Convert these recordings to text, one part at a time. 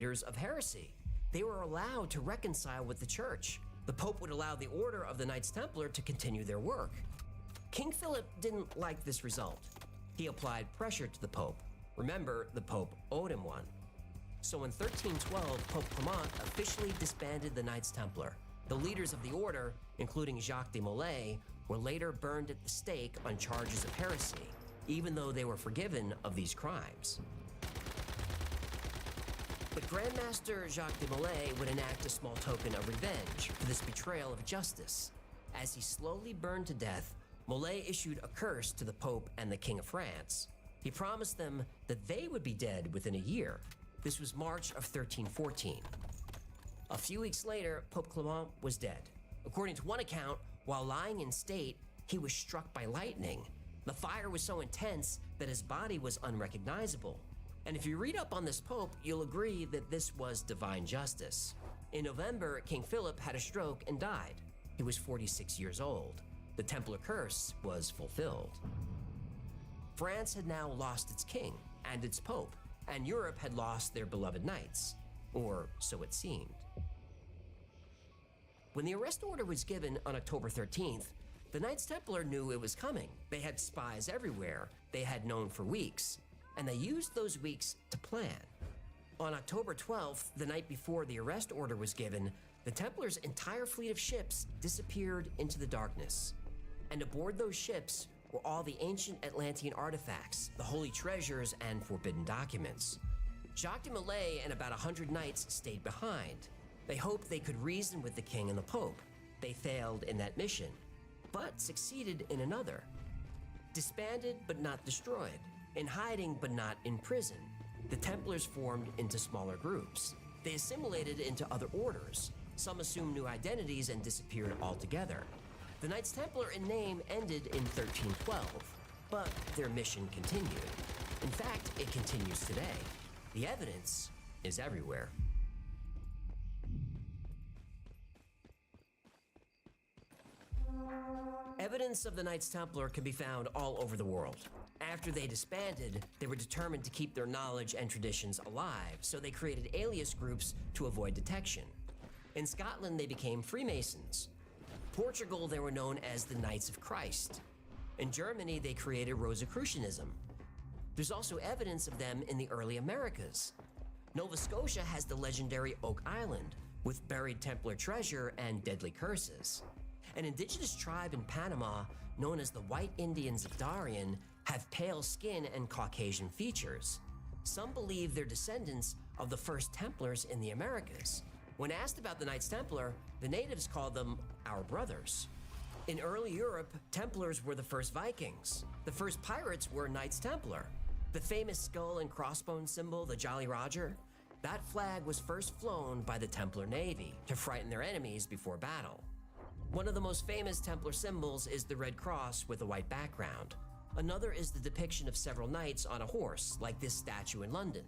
leaders of heresy. They were allowed to reconcile with the church. The Pope would allow the Order of the Knights Templar to continue their work. King Philip didn't like this result. He applied pressure to the Pope. Remember, the Pope owed him one. So in 1312, Pope Clement officially disbanded the Knights Templar. The leaders of the order, including Jacques de Molay, were later burned at the stake on charges of heresy, even though they were forgiven of these crimes. But Grandmaster Jacques de Molay would enact a small token of revenge for this betrayal of justice. As he slowly burned to death, Molay issued a curse to the Pope and the King of France. He promised them that they would be dead within a year. This was March of 1314. A few weeks later, Pope Clement was dead. According to one account, while lying in state, he was struck by lightning. The fire was so intense that his body was unrecognizable. And if you read up on this pope, you'll agree that this was divine justice. In November, King Philip had a stroke and died. He was 46 years old. The Templar curse was fulfilled. France had now lost its king and its pope, and Europe had lost their beloved knights, or so it seemed. When the arrest order was given on October 13th, the Knights Templar knew it was coming. They had spies everywhere they had known for weeks, and they used those weeks to plan. On October 12th, the night before the arrest order was given, the Templars' entire fleet of ships disappeared into the darkness. And aboard those ships were all the ancient Atlantean artifacts, the holy treasures, and forbidden documents. Jacques de Molay and about 100 knights stayed behind. They hoped they could reason with the king and the pope. They failed in that mission, but succeeded in another. Disbanded but not destroyed, in hiding but not in prison, the Templars formed into smaller groups. They assimilated into other orders. Some assumed new identities and disappeared altogether. The Knights Templar in name ended in 1312, but their mission continued. In fact, it continues today. The evidence is everywhere. Evidence of the Knights Templar can be found all over the world. After they disbanded, they were determined to keep their knowledge and traditions alive, so they created alias groups to avoid detection. In Scotland, they became Freemasons. Portugal, they were known as the Knights of Christ. In Germany, they created Rosicrucianism. There's also evidence of them in the early Americas. Nova Scotia has the legendary Oak Island, with buried Templar treasure and deadly curses. An indigenous tribe in Panama, known as the White Indians of Darien, have pale skin and Caucasian features. Some believe they're descendants of the first Templars in the Americas. When asked about the Knights Templar, the natives called them our brothers. In early Europe, Templars were the first Vikings. The first pirates were Knights Templar. The famous skull and crossbones symbol, the Jolly Roger, that flag was first flown by the Templar Navy to frighten their enemies before battle. One of the most famous Templar symbols is the red cross with a white background. Another is the depiction of several knights on a horse, like this statue in London.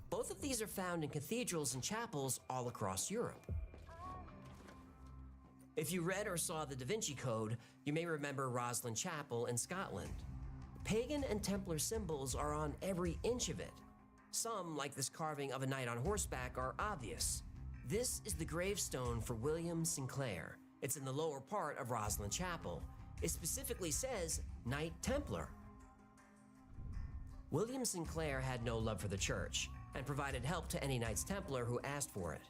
Both of these are found in cathedrals and chapels all across Europe. If you read or saw the Da Vinci Code, you may remember Rosslyn Chapel in Scotland. Pagan and Templar symbols are on every inch of it. Some, like this carving of a knight on horseback, are obvious. This is the gravestone for William Sinclair. It's in the lower part of Rosslyn Chapel. It specifically says Knight Templar. William Sinclair had no love for the church and provided help to any Knights Templar who asked for it.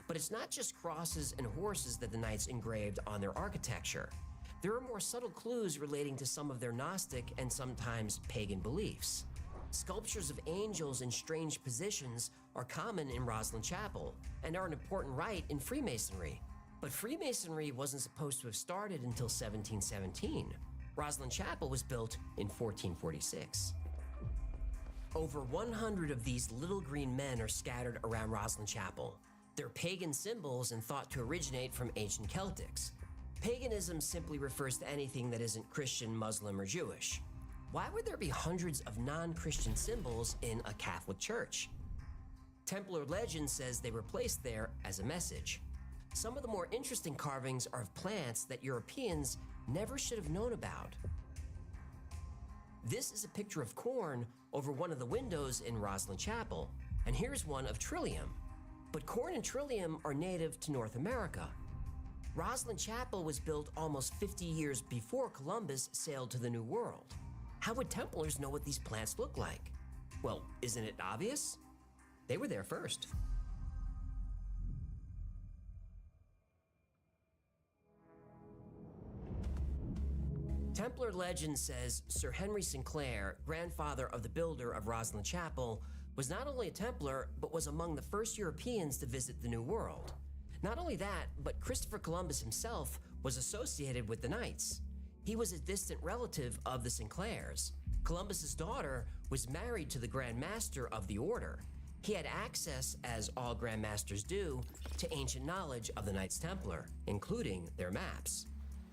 But it's not just crosses and horses that the Knights engraved on their architecture. There are more subtle clues relating to some of their Gnostic and sometimes pagan beliefs. Sculptures of angels in strange positions are common in Rosslyn Chapel and are an important rite in Freemasonry. But Freemasonry wasn't supposed to have started until 1717. Rosslyn Chapel was built in 1446. Over 100 of these little green men are scattered around Rosslyn Chapel. They're pagan symbols and thought to originate from ancient Celtics. Paganism simply refers to anything that isn't Christian, Muslim, or Jewish. Why would there be hundreds of non-Christian symbols in a Catholic church? Templar legend says they were placed there as a message. Some of the more interesting carvings are of plants that Europeans never should have known about. This is a picture of corn over one of the windows in Rosslyn Chapel, and here's one of Trillium, But corn and trillium are native to North America. Rosslyn Chapel was built almost 50 years before Columbus sailed to the New World. How would Templars know what these plants look like? Well, isn't it obvious? They were there first. Templar legend says Sir Henry Sinclair, grandfather of the builder of Rosslyn Chapel, was not only a Templar, but was among the first Europeans to visit the New World. Not only that, but Christopher Columbus himself was associated with the Knights. He was a distant relative of the Sinclairs. Columbus's daughter was married to the Grand Master of the Order. He had access, as all Grand Masters do, to ancient knowledge of the Knights Templar, including their maps.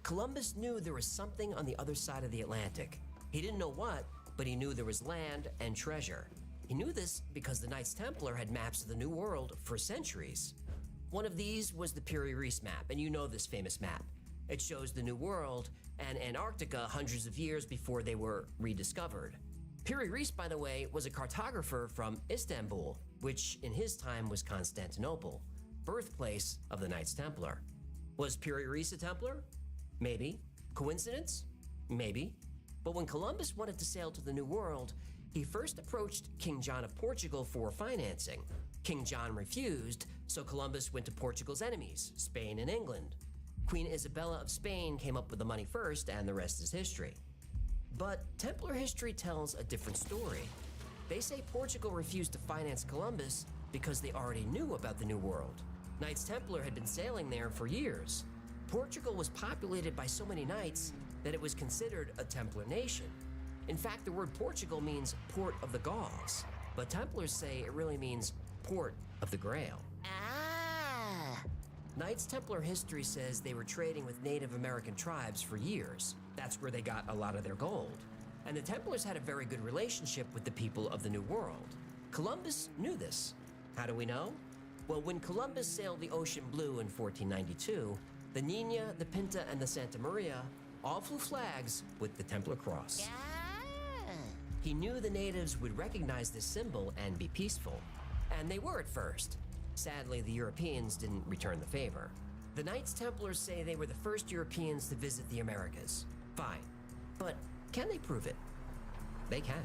Columbus knew there was something on the other side of the Atlantic. He didn't know what, but he knew there was land and treasure. He knew this because the Knights Templar had maps of the New World for centuries. One of these was the Piri Reis map, and you know this famous map. It shows the New World and Antarctica hundreds of years before they were rediscovered. Piri Reis, by the way, was a cartographer from Istanbul, which in his time was Constantinople, birthplace of the Knights Templar. Was Piri Reis a Templar? Maybe. Coincidence? Maybe. But when Columbus wanted to sail to the New World, he first approached King John of Portugal for financing. King John refused, so Columbus went to Portugal's enemies, Spain and England. Queen Isabella of Spain came up with the money first, and the rest is history. But Templar history tells a different story. They say Portugal refused to finance Columbus because they already knew about the New World. Knights Templar had been sailing there for years. Portugal was populated by so many knights that it was considered a Templar nation. In fact, the word Portugal means port of the Gauls, but Templars say it really means port of the Grail. Knights Templar history says they were trading with Native American tribes for years. That's where they got a lot of their gold. And the Templars had a very good relationship with the people of the New World. Columbus knew this. How do we know? Well, when Columbus sailed the ocean blue in 1492, the Nina, the Pinta, and the Santa Maria all flew flags with the Templar cross. He knew the natives would recognize this symbol and be peaceful. And they were at first. Sadly, the Europeans didn't return the favor. The Knights Templars say they were the first Europeans to visit the Americas. Fine. But can they prove it? They can.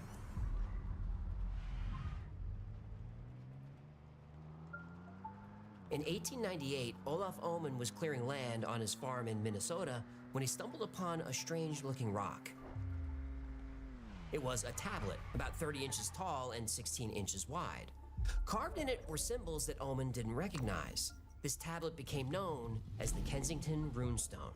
In 1898, Olaf Oman was clearing land on his farm in Minnesota when he stumbled upon a strange-looking rock. It was a tablet, about 30 inches tall and 16 inches wide. Carved in it were symbols that Oman didn't recognize. This tablet became known as the Kensington Runestone.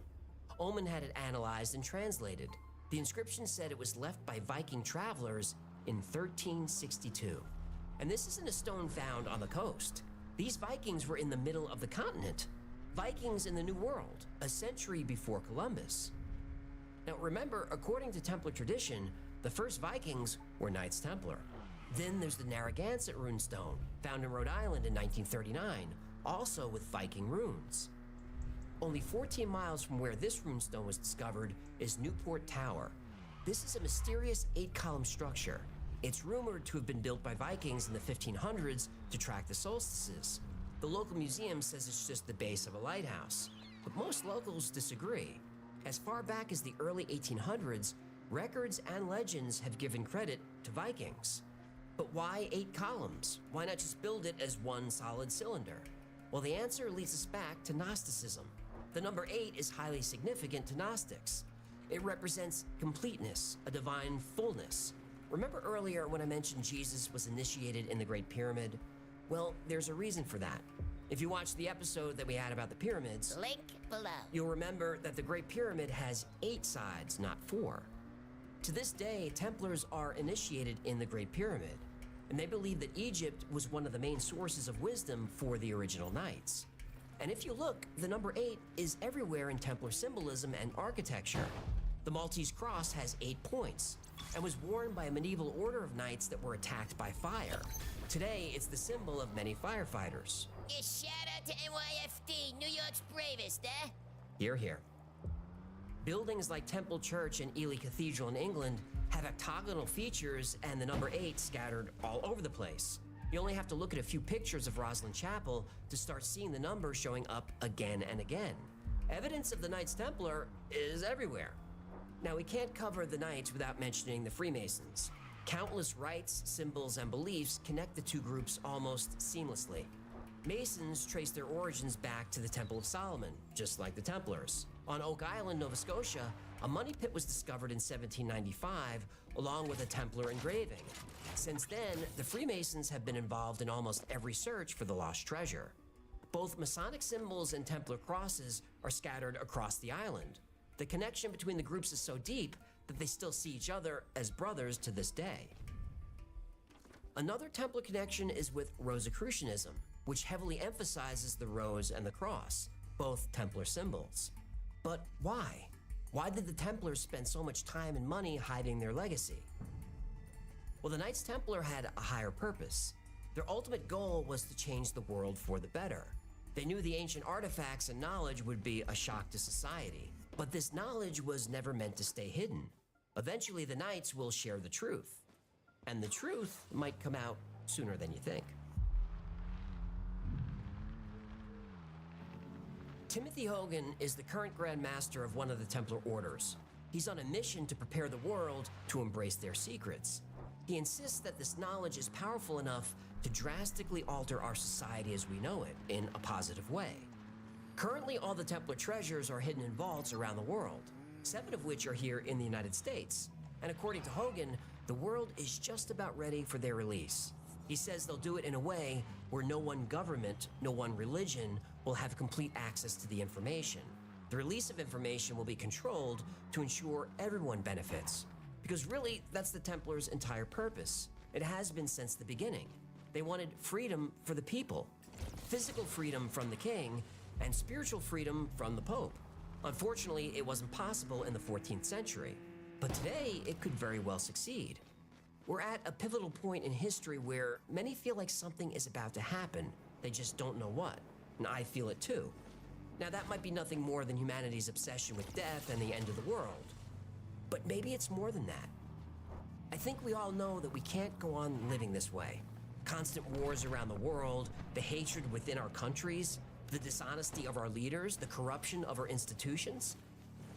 Oman had it analyzed and translated. The inscription said it was left by Viking travelers in 1362. And this isn't a stone found on the coast. These Vikings were in the middle of the continent. Vikings in the New World, a century before Columbus. Now remember, according to Templar tradition, the first Vikings were Knights Templar. Then there's the Narragansett runestone, found in Rhode Island in 1939, also with Viking runes. Only 14 miles from where this runestone was discovered is Newport Tower. This is a mysterious 8-column structure. It's rumored to have been built by Vikings in the 1500s to track the solstices. The local museum says it's just the base of a lighthouse, but most locals disagree. As far back as the early 1800s, records and legends have given credit to Vikings. But why 8 columns? Why not just build it as one solid cylinder? Well, the answer leads us back to Gnosticism. The number 8 is highly significant to Gnostics. It represents completeness, a divine fullness. Remember earlier when I mentioned Jesus was initiated in the Great Pyramid? Well, there's a reason for that. If you watched the episode that we had about the pyramids, Link below. you'll remember that the Great Pyramid has 8 sides, not 4. To this day, Templars are initiated in the Great Pyramid, and they believe that Egypt was one of the main sources of wisdom for the original knights. And if you look, the number 8 is everywhere in Templar symbolism and architecture. The Maltese cross has 8 points, and was worn by a medieval order of knights that were attacked by fire. Today, it's the symbol of many firefighters. Yeah, shout out to NYFD, New York's bravest, eh? Hear, hear. Buildings like Temple Church and Ely Cathedral in England have octagonal features and the number 8 scattered all over the place. You only have to look at a few pictures of Rosslyn Chapel to start seeing the numbers showing up again and again. Evidence of the Knights Templar is everywhere. Now, we can't cover the Knights without mentioning the Freemasons. Countless rites, symbols, and beliefs connect the two groups almost seamlessly. Masons trace their origins back to the Temple of Solomon, just like the Templars. On Oak Island, Nova Scotia, a money pit was discovered in 1795, along with a Templar engraving. Since then, the Freemasons have been involved in almost every search for the lost treasure. Both Masonic symbols and Templar crosses are scattered across the island. The connection between the groups is so deep that they still see each other as brothers to this day. Another Templar connection is with Rosicrucianism, which heavily emphasizes the rose and the cross, both Templar symbols. But why? Why did the Templars spend so much time and money hiding their legacy? Well, the Knights Templar had a higher purpose. Their ultimate goal was to change the world for the better. They knew the ancient artifacts and knowledge would be a shock to society, but this knowledge was never meant to stay hidden. Eventually, the Knights will share the truth, and the truth might come out sooner than you think. Timothy Hogan is the current Grand Master of one of the Templar orders. He's on a mission to prepare the world to embrace their secrets. He insists that this knowledge is powerful enough to drastically alter our society as we know it in a positive way. Currently, all the Templar treasures are hidden in vaults around the world, 7 of which are here in the United States. And according to Hogan, the world is just about ready for their release. He says they'll do it in a way where no one government, no one religion will have complete access to the information. The release of information will be controlled to ensure everyone benefits. Because really, that's the Templars' entire purpose. It has been since the beginning. They wanted freedom for the people, physical freedom from the king, and spiritual freedom from the Pope. Unfortunately, it wasn't possible in the 14th century, but today it could very well succeed. We're at a pivotal point in history where many feel like something is about to happen. They just don't know what, and I feel it too. Now, that might be nothing more than humanity's obsession with death and the end of the world. But maybe it's more than that. I think we all know that we can't go on living this way. Constant wars around the world, the hatred within our countries, the dishonesty of our leaders, the corruption of our institutions.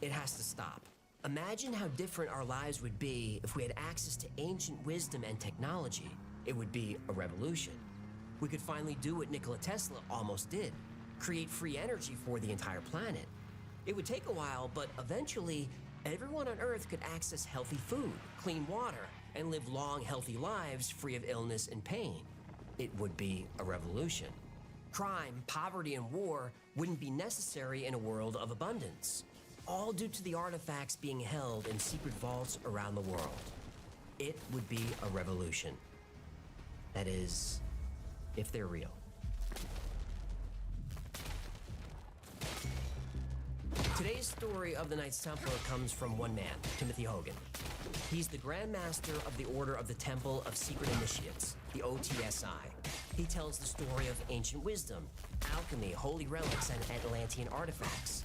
It has to stop. Imagine how different our lives would be if we had access to ancient wisdom and technology. It would be a revolution. We could finally do what Nikola Tesla almost did, create free energy for the entire planet. It would take a while, but eventually, everyone on Earth could access healthy food, clean water, and live long, healthy lives free of illness and pain. It would be a revolution. Crime, poverty, and war wouldn't be necessary in a world of abundance, all due to the artifacts being held in secret vaults around the world. It would be a revolution. That is, if they're real. Today's story of the Knights Templar comes from one man, Timothy Hogan. He's the Grand Master of the Order of the Temple of Secret Initiates, the OTSI. He tells the story of ancient wisdom, alchemy, holy relics, and Atlantean artifacts.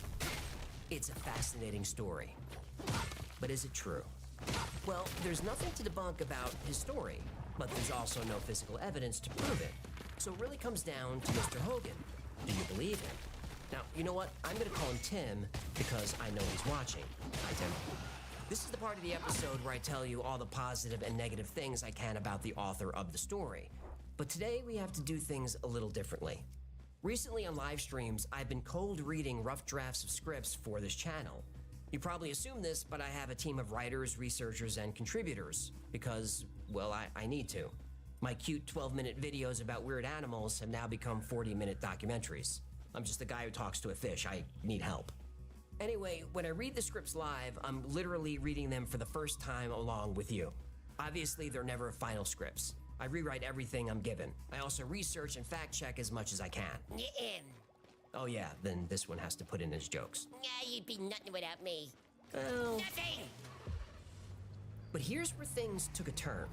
It's a fascinating story. But is it true? Well, there's nothing to debunk about his story, but there's also no physical evidence to prove it. So it really comes down to Mr. Hogan. Do you believe him? Now, you know what? I'm going to call him Tim because I know he's watching. Hi, Tim. This is the part of the episode where I tell you all the positive and negative things I can about the author of the story. But today we have to do things a little differently. Recently on live streams, I've been cold reading rough drafts of scripts for this channel. You probably assume this, but I have a team of writers, researchers, and contributors because, well, I need to. My cute 12-minute videos about weird animals have now become 40-minute documentaries. I'm just a guy who talks to a fish. I need help. Anyway, when I read the scripts live, I'm literally reading them for the first time along with you. Obviously, they're never final scripts. I rewrite everything I'm given. I also research and fact-check as much as I can. Oh yeah, then this one has to put in his jokes. Nah, you'd be nothing without me. Well, Nothing! but here's where things took a turn.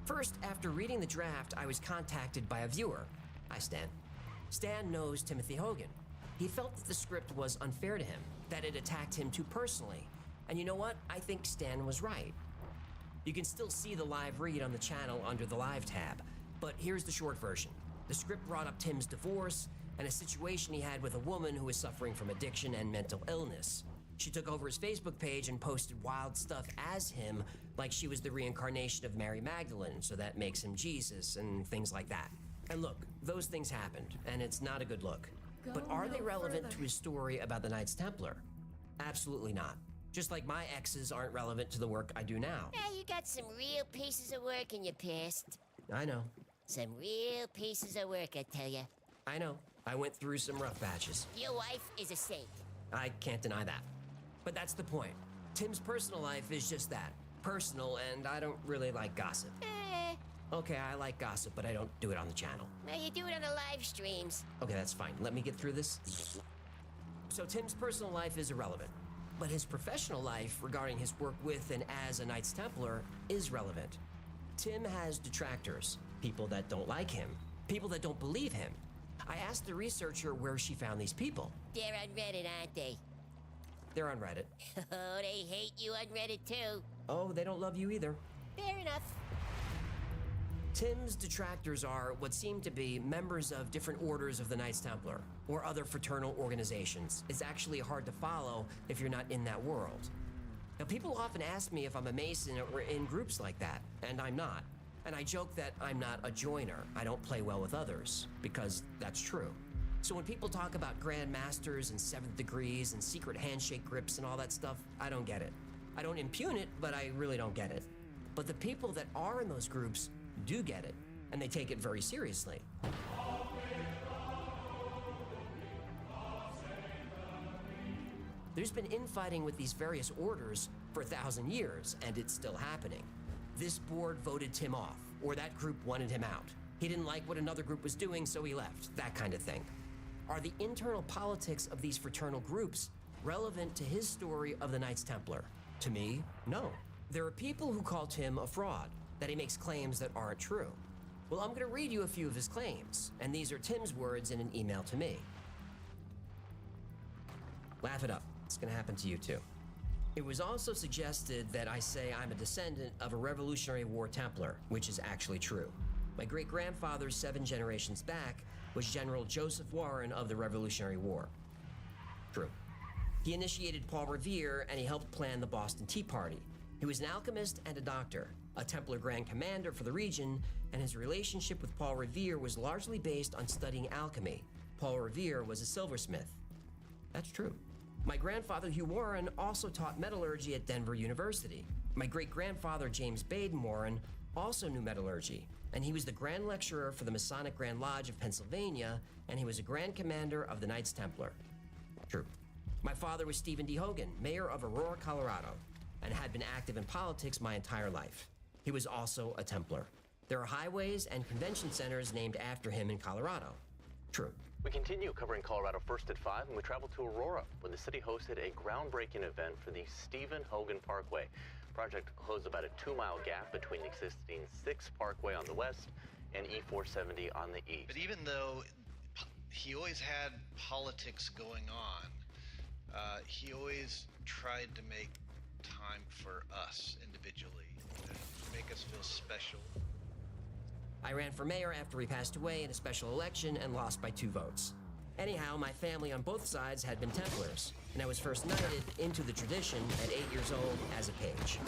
First, after reading the draft, I was contacted by a viewer. Hi, Stan. Stan knows Timothy Hogan. He felt that the script was unfair to him, that it attacked him too personally. And you know what? I think Stan was right. You can still see the live read on the channel under the live tab. But here's the short version. The script brought up Tim's divorce and a situation he had with a woman who was suffering from addiction and mental illness. She took over his Facebook page and posted wild stuff as him, like she was the reincarnation of Mary Magdalene, so that makes him Jesus, and things like that. And look, those things happened, and it's not a good look. But are they relevant to his story about the Knights Templar? Absolutely not. Just like my exes aren't relevant to the work I do now. Yeah, you got some real pieces of work in your past. I know. Some real pieces of work, I tell ya. I know. I went through some rough patches. Your wife is a saint. I can't deny that. But that's the point. Tim's personal life is just that. Personal, and I don't really like gossip. Okay, I like gossip, but I don't do it on the channel. Well, you do it on the live streams. Okay, that's fine. Let me get through this. So Tim's personal life is irrelevant, but his professional life regarding his work with and as a Knights Templar is relevant. Tim has detractors, people that don't like him, people that don't believe him. I asked the researcher where she found these people. They're on Reddit, aren't they? They're on Reddit. Oh, they hate you on Reddit, too. Oh, they don't love you either. Fair enough. Tim's detractors are what seem to be members of different orders of the Knights Templar or other fraternal organizations. It's actually hard to follow if you're not in that world. Now, people often ask me if I'm a Mason or in groups like that, and I'm not. And I joke that I'm not a joiner. I don't play well with others, because that's true. So when people talk about Grand Masters and 7th degrees and secret handshake grips and all that stuff, I don't get it. I don't impugn it, but I really don't get it. But the people that are in those groups do get it, and they take it very seriously. There's been infighting with these various orders for 1,000 years, and it's still happening. This board voted Tim off, or that group wanted him out. He didn't like what another group was doing, so he left, that kind of thing. Are the internal politics of these fraternal groups relevant to his story of the Knights Templar? To me, no. There are people who call Tim a fraud, that he makes claims that aren't true. Well, I'm going to read you a few of his claims, and these are Tim's words in an email to me. Laugh it up. It's going to happen to you too. It was also suggested that I say I'm a descendant of a Revolutionary War Templar, which is actually true. My great-grandfather 7 generations back was General Joseph Warren of the Revolutionary War. True. He initiated Paul Revere, and he helped plan the Boston Tea Party. He was an alchemist and a doctor, a Templar Grand Commander for the region, and his relationship with Paul Revere was largely based on studying alchemy. Paul Revere was a silversmith. That's true. My grandfather Hugh Warren also taught metallurgy at Denver University. My great-grandfather James Baden Warren also knew metallurgy, and he was the Grand Lecturer for the Masonic Grand Lodge of Pennsylvania, and he was a Grand Commander of the Knights Templar. True. My father was Stephen D. Hogan, mayor of Aurora, Colorado, and had been active in politics my entire life. He was also a Templar. There are highways and convention centers named after him in Colorado. True. We continue covering Colorado First at 5, and we travel to Aurora, where the city hosted a groundbreaking event for the Stephen Hogan Parkway. Project closed about a 2-mile gap between the existing 6th Parkway on the west and E470 on the east. But even though he always had politics going on, he always tried to make time for us individually, to make us feel special. I ran for mayor after he passed away in a special election and lost by 2 votes. Anyhow, my family on both sides had been Templars, and I was first knighted into the tradition at 8 years old as a page.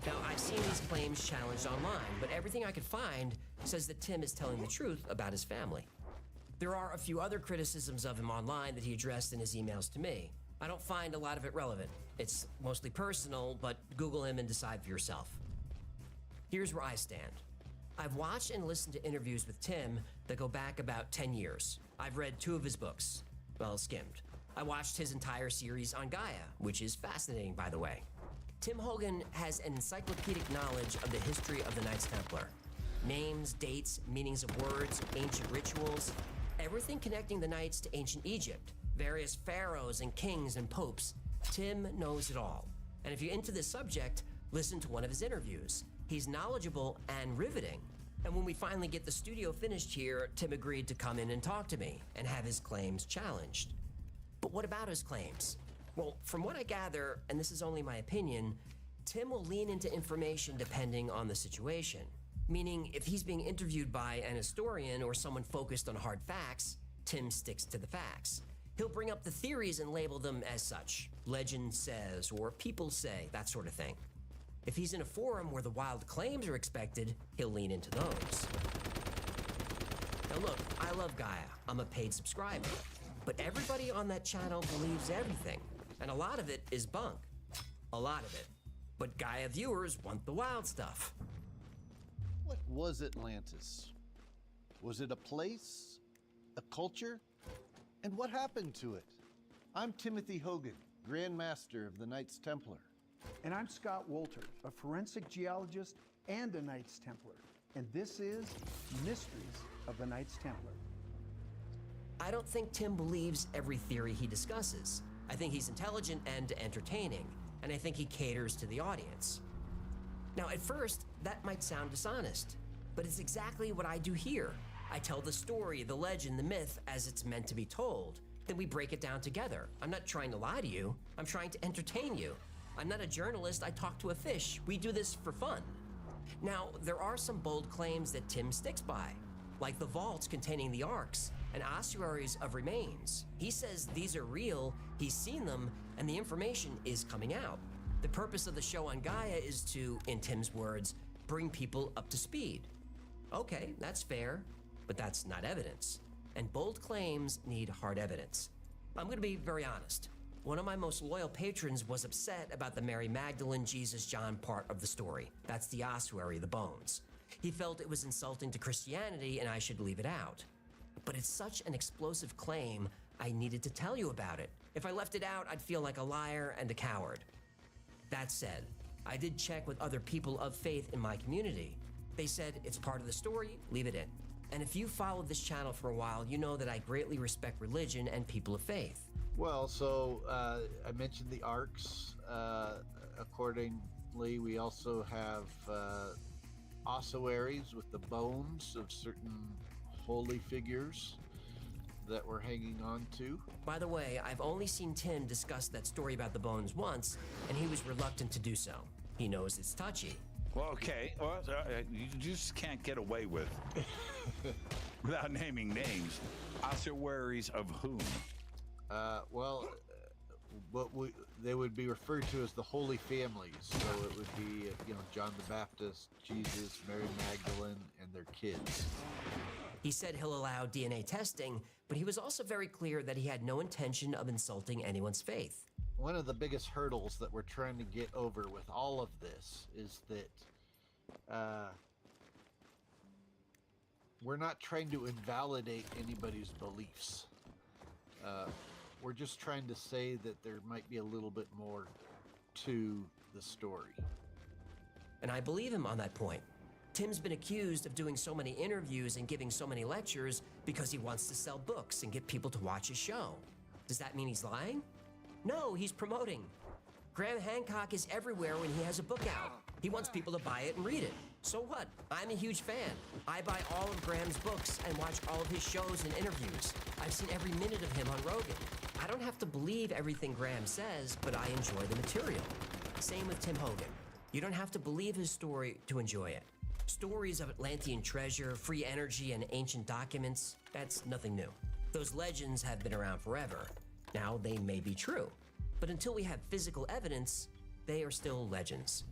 Now, I've seen these claims challenged online, but everything I could find says that Tim is telling the truth about his family. There are a few other criticisms of him online that he addressed in his emails to me. I don't find a lot of it relevant. It's mostly personal, but Google him and decide for yourself. Here's where I stand. I've watched and listened to interviews with Tim that go back about 10 years. I've read 2 of his books. Well, skimmed. I watched his entire series on Gaia, which is fascinating, by the way. Tim Hogan has an encyclopedic knowledge of the history of the Knights Templar. Names, dates, meanings of words, ancient rituals, everything connecting the Knights to ancient Egypt, various pharaohs and kings and popes. Tim knows it all. And if you're into this subject, listen to one of his interviews. He's knowledgeable and riveting. And when we finally get the studio finished here, Tim agreed to come in and talk to me and have his claims challenged. But what about his claims? Well, from what I gather, and this is only my opinion, Tim will lean into information depending on the situation. Meaning, if he's being interviewed by an historian or someone focused on hard facts, Tim sticks to the facts. He'll bring up the theories and label them as such. Legend says, or people say, that sort of thing. If he's in a forum where the wild claims are expected, he'll lean into those. Now look, I love Gaia. I'm a paid subscriber. But everybody on that channel believes everything. And a lot of it is bunk. A lot of it. But Gaia viewers want the wild stuff. What was Atlantis? Was it a place? A culture? And what happened to it? I'm Timothy Hogan, Grand Master of the Knights Templar. And I'm Scott Wolter, a forensic geologist and a Knights Templar. And this is Mysteries of the Knights Templar. I don't think Tim believes every theory he discusses. I think he's intelligent and entertaining, and I think he caters to the audience. Now, at first, that might sound dishonest, but it's exactly what I do here. I tell the story, the legend, the myth as it's meant to be told. Then we break it down together. I'm not trying to lie to you. I'm trying to entertain you. I'm not a journalist. I talk to a fish. We do this for fun. Now, there are some bold claims that Tim sticks by, like the vaults containing the arks and ossuaries of remains. He says these are real, he's seen them, and the information is coming out. The purpose of the show on Gaia is to, in Tim's words, bring people up to speed. Okay, that's fair, but that's not evidence. And bold claims need hard evidence. I'm gonna be very honest. One of my most loyal patrons was upset about the Mary Magdalene, Jesus, John part of the story. That's the ossuary, the bones. He felt it was insulting to Christianity and I should leave it out. But it's such an explosive claim, I needed to tell you about it. If I left it out, I'd feel like a liar and a coward. That said, I did check with other people of faith in my community. They said it's part of the story, leave it in. And if you followed this channel for a while, you know that I greatly respect religion and people of faith. Well, so I mentioned the arcs. Accordingly, we also have ossuaries with the bones of certain holy figures that we're hanging on to. By the way, I've only seen Tim discuss that story about the bones once, and he was reluctant to do so. He knows it's touchy. Well, okay. Well, you just can't get away with, without naming names, ossuaries of whom? They would be referred to as the Holy Families. So it would be, John the Baptist, Jesus, Mary Magdalene, and their kids. He said he'll allow DNA testing, but he was also very clear that he had no intention of insulting anyone's faith. One of the biggest hurdles that we're trying to get over with all of this is that we're not trying to invalidate anybody's beliefs. We're just trying to say that there might be a little bit more to the story. And I believe him on that point. Tim's been accused of doing so many interviews and giving so many lectures because he wants to sell books and get people to watch his show. Does that mean he's lying? No, he's promoting. Graham Hancock is everywhere when he has a book out. He wants people to buy it and read it. So what? I'm a huge fan. I buy all of Graham's books and watch all of his shows and interviews. I've seen every minute of him on Rogan. I don't have to believe everything Graham says, but I enjoy the material. Same with Tim Hogan. You don't have to believe his story to enjoy it. Stories of Atlantean treasure, free energy, and ancient documents, that's nothing new. Those legends have been around forever. Now they may be true, but until we have physical evidence, they are still legends.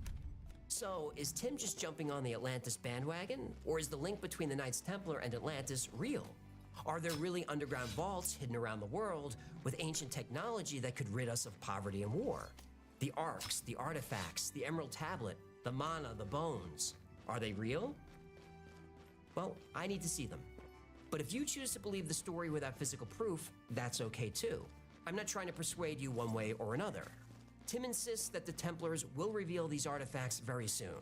So, is Tim just jumping on the Atlantis bandwagon, or is the link between the Knights Templar and Atlantis real? Are there really underground vaults hidden around the world with ancient technology that could rid us of poverty and war? The arcs, the artifacts, the Emerald Tablet, the mana, the bones, are they real? Well, I need to see them. But if you choose to believe the story without physical proof, that's okay too. I'm not trying to persuade you one way or another. Tim insists that the Templars will reveal these artifacts very soon.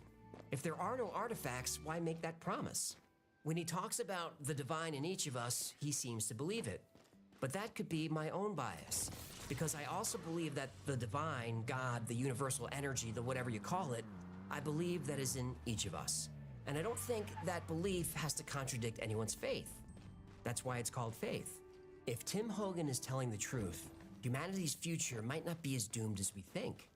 If there are no artifacts, why make that promise? When he talks about the divine in each of us, he seems to believe it. But that could be my own bias, because I also believe that the divine, God, the universal energy, the whatever you call it, I believe that is in each of us. And I don't think that belief has to contradict anyone's faith. That's why it's called faith. If Tim Hogan is telling the truth, humanity's future might not be as doomed as we think.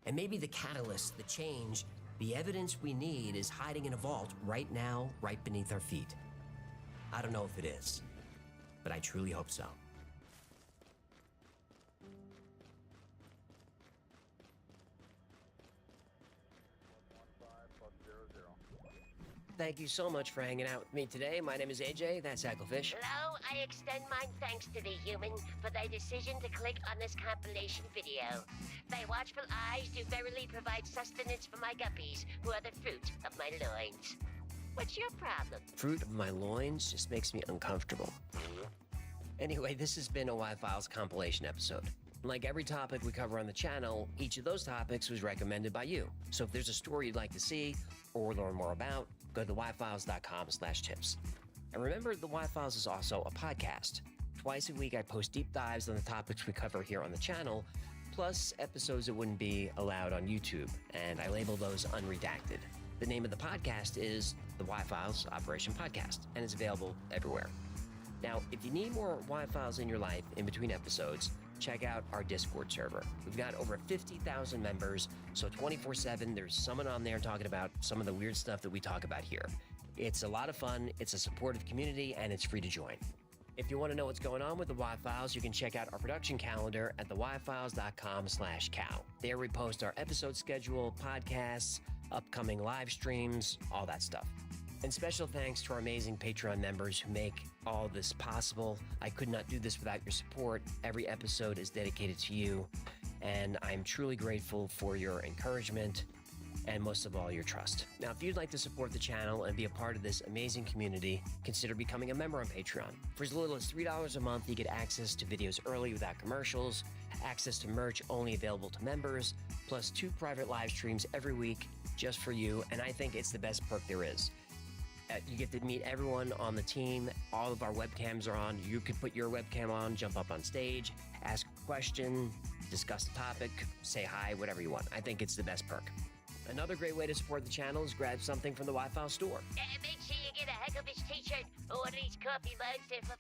And maybe the catalyst, the change, The evidence we need is hiding in a vault right now, right beneath our feet. I don't know if it is, but I truly hope so. Thank you so much for hanging out with me today. My name is AJ, that's Hacklefish. Hello, I extend my thanks to the human for their decision to click on this compilation video. Thy watchful eyes do verily provide sustenance for my guppies, who are the fruit of my loins. What's your problem? Fruit of my loins just makes me uncomfortable. Anyway, this has been a Y-Files compilation episode. Like every topic we cover on the channel, each of those topics was recommended by you. So if there's a story you'd like to see or learn more about, go to yfiles.com/tips. And remember, the Y-Files is also a podcast. Twice a week, I post deep dives on the topics we cover here on the channel, plus episodes that wouldn't be allowed on YouTube, and I label those unredacted. The name of the podcast is the Y-Files Operation Podcast, and it's available everywhere. Now, if you need more Y-Files in your life in between episodes, check out our Discord server. We've got over 50,000 members, so 24/7, there's someone on there talking about some of the weird stuff that we talk about here. It's a lot of fun, it's a supportive community, and it's free to join. If you want to know what's going on with the Y-Files, you can check out our production calendar at theyfiles.com/cow. There we post our episode schedule, podcasts, upcoming live streams, all that stuff. And special thanks to our amazing Patreon members who make all this possible. I could not do this without your support. Every episode is dedicated to you, and I'm truly grateful for your encouragement and most of all, your trust. Now, if you'd like to support the channel and be a part of this amazing community, consider becoming a member on Patreon. For as little as $3 a month, you get access to videos early without commercials, access to merch only available to members, plus 2 private live streams every week just for you, and I think it's the best perk there is. You get to meet everyone on the team. All of our webcams are on. You could put your webcam on, jump up on stage, ask a question, discuss the topic, say hi, whatever you want. I think it's the best perk. Another great way to support the channel is grab something from the Y-Files store. Make sure you get a Hecklefish t-shirt or one of these coffee mugs for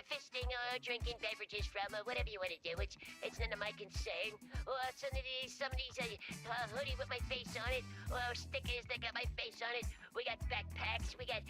fisting or drinking beverages from, or whatever you want to do. It's none of my concern. Or some of these hoodie with my face on it, or stickers that got my face on it. We got backpacks. We got